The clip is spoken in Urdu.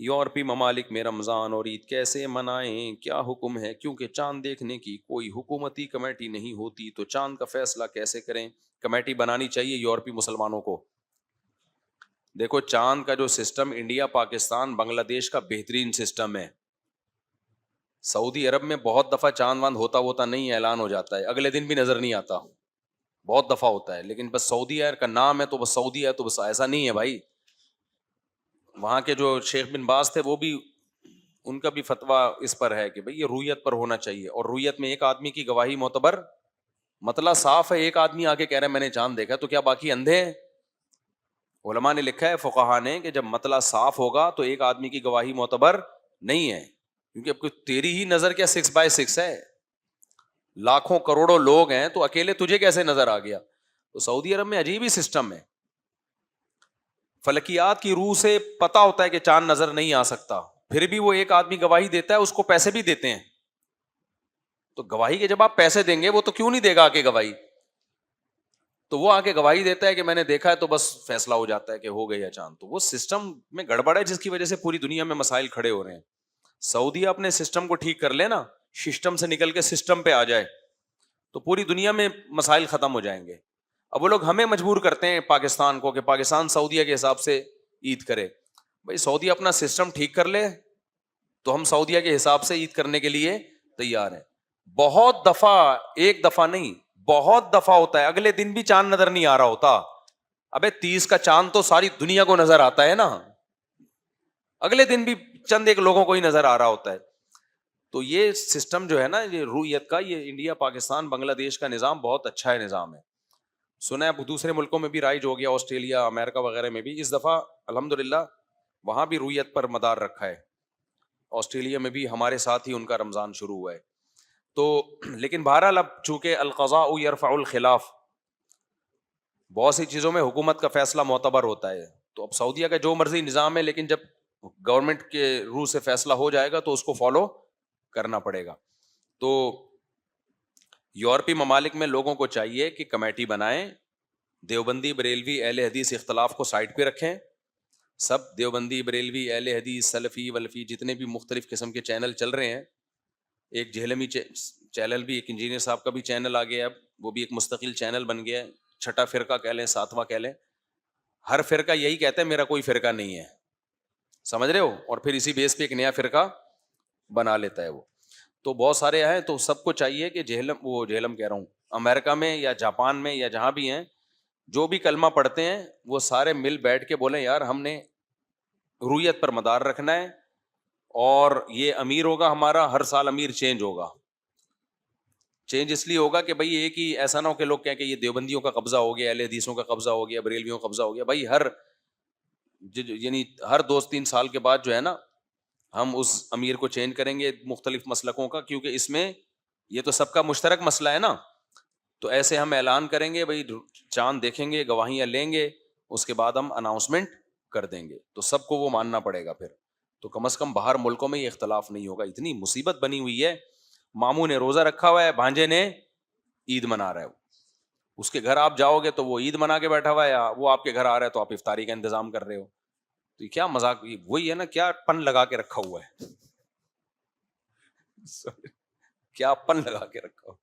یورپی ممالک میں رمضان اور عید کیسے منائیں، کیا حکم ہے؟ کیونکہ چاند دیکھنے کی کوئی حکومتی کمیٹی نہیں ہوتی تو چاند کا فیصلہ کیسے کریں؟ کمیٹی بنانی چاہیے یورپی مسلمانوں کو. دیکھو چاند کا جو سسٹم انڈیا پاکستان بنگلہ دیش کا بہترین سسٹم ہے. سعودی عرب میں بہت دفعہ چاند واند ہوتا نہیں ہے، اعلان ہو جاتا ہے، اگلے دن بھی نظر نہیں آتا. بہت دفعہ ہوتا ہے، لیکن بس سعودی عرب کا نام ہے تو بس سعودی ہے، تو بس ایسا نہیں ہے بھائی. وہاں کے جو شیخ بن باز تھے وہ بھی، ان کا بھی فتویٰ اس پر ہے کہ بھئی یہ رویت پر ہونا چاہیے، اور رویت میں ایک آدمی کی گواہی معتبر. مطلب صاف ہے، ایک آدمی آ کے کہہ رہا ہے میں نے چاند دیکھا، تو کیا باقی اندھے ہیں؟ علماء نے لکھا ہے، فقہا نے، کہ جب مطلع صاف ہوگا تو ایک آدمی کی گواہی معتبر نہیں ہے، کیونکہ اب تیری ہی نظر کیا 6x6 ہے، لاکھوں کروڑوں لوگ ہیں، تو اکیلے تجھے کیسے نظر آ گیا؟ تو سعودی عرب میں عجیب ہی سسٹم ہے. فلکیات کی روح سے پتا ہوتا ہے کہ چاند نظر نہیں آ سکتا، پھر بھی وہ ایک آدمی گواہی دیتا ہے، اس کو پیسے بھی دیتے ہیں. تو گواہی کے جب آپ پیسے دیں گے، وہ تو کیوں نہیں دے گا آ کے گواہی؟ تو وہ آ کے گواہی دیتا ہے کہ میں نے دیکھا ہے، تو بس فیصلہ ہو جاتا ہے کہ ہو گیا چاند. تو وہ سسٹم میں گڑبڑ ہے، جس کی وجہ سے پوری دنیا میں مسائل کھڑے ہو رہے ہیں. سعودیہ اپنے سسٹم کو ٹھیک کر لے نا، سسٹم سے نکل کے سسٹم پہ آ جائے، تو پوری دنیا میں مسائل ختم ہو جائیں گے. اب وہ لوگ ہمیں مجبور کرتے ہیں پاکستان کو کہ پاکستان سعودیہ کے حساب سے عید کرے. بھائی سعودیہ اپنا سسٹم ٹھیک کر لے تو ہم سعودیہ کے حساب سے عید کرنے کے لیے تیار ہیں. بہت دفعہ، ایک دفعہ نہیں، بہت دفعہ ہوتا ہے اگلے دن بھی چاند نظر نہیں آ رہا ہوتا. ابے 30 کا چاند تو ساری دنیا کو نظر آتا ہے نا، اگلے دن بھی چند ایک لوگوں کو ہی نظر آ رہا ہوتا ہے. تو یہ سسٹم جو ہے نا، یہ رویت کا، یہ انڈیا پاکستان بنگلہ دیش کا نظام بہت اچھا ہے نظام ہے. سنا ہے دوسرے ملکوں میں بھی رائج ہو گیا، آسٹریلیا، امریکہ وغیرہ میں بھی. اس دفعہ الحمدللہ وہاں بھی رویت پر مدار رکھا ہے. آسٹریلیا میں بھی ہمارے ساتھ ہی ان کا رمضان شروع ہوا ہے. تو لیکن بہرحال اب چونکہ القضاء یرفع الخلاف، بہت سی چیزوں میں حکومت کا فیصلہ معتبر ہوتا ہے. تو اب سعودیہ کا جو مرضی نظام ہے، لیکن جب گورنمنٹ کے روح سے فیصلہ ہو جائے گا تو اس کو فالو کرنا پڑے گا. تو یورپی ممالک میں لوگوں کو چاہیے کہ کمیٹی بنائیں، دیوبندی بریلوی اہل حدیث اختلاف کو سائڈ پہ رکھیں. سب دیوبندی بریلوی اہل حدیث سلفی ولفی جتنے بھی مختلف قسم کے چینل چل رہے ہیں، ایک جہلمی چینل بھی، ایک انجینئر صاحب کا بھی چینل آ گیا، اب وہ بھی ایک مستقل چینل بن گیا ہے. چھٹا فرقہ کہہ لیں، ساتواں کہہ لیں، ہر فرقہ یہی کہتا ہے میرا کوئی فرقہ نہیں ہے، سمجھ رہے ہو؟ اور پھر اسی بیس پہ ایک نیا فرقہ بنا لیتا ہے وہ. تو بہت سارے ہیں، تو سب کو چاہیے کہ جہلم کہہ رہا ہوں، امریکہ میں یا جاپان میں یا جہاں بھی ہیں، جو بھی کلمہ پڑھتے ہیں وہ سارے مل بیٹھ کے بولیں یار ہم نے رویت پر مدار رکھنا ہے، اور یہ امیر ہوگا ہمارا، ہر سال امیر چینج ہوگا. چینج اس لیے ہوگا کہ بھائی ایک ہی ایسا نہ ہو کہ لوگ کہیں کہ یہ دیوبندیوں کا قبضہ ہو گیا، اہل حدیثوں کا قبضہ ہو گیا، بریلویوں کا قبضہ ہو گیا. بھائی یعنی ہر 2-3 سال کے بعد جو ہے نا، ہم اس امیر کو چینج کریں گے مختلف مسلکوں کا، کیونکہ اس میں یہ تو سب کا مشترک مسئلہ ہے نا. تو ایسے ہم اعلان کریں گے، بھائی چاند دیکھیں گے، گواہیاں لیں گے، اس کے بعد ہم اناؤنسمنٹ کر دیں گے، تو سب کو وہ ماننا پڑے گا پھر. تو کم از کم باہر ملکوں میں یہ اختلاف نہیں ہوگا. اتنی مصیبت بنی ہوئی ہے، ماموں نے روزہ رکھا ہوا ہے، بھانجے نے عید منا رہا ہے. اس کے گھر آپ جاؤ گے تو وہ عید منا کے بیٹھا ہوا ہے، یا وہ آپ کے گھر آ رہا ہے تو آپ افطاری کا انتظام کر رہے ہو. تو یہ کیا مذاق، وہی ہے نا، کیا پن لگا کے رکھا ہوا ہے کیا پن لگا کے رکھا ہوا.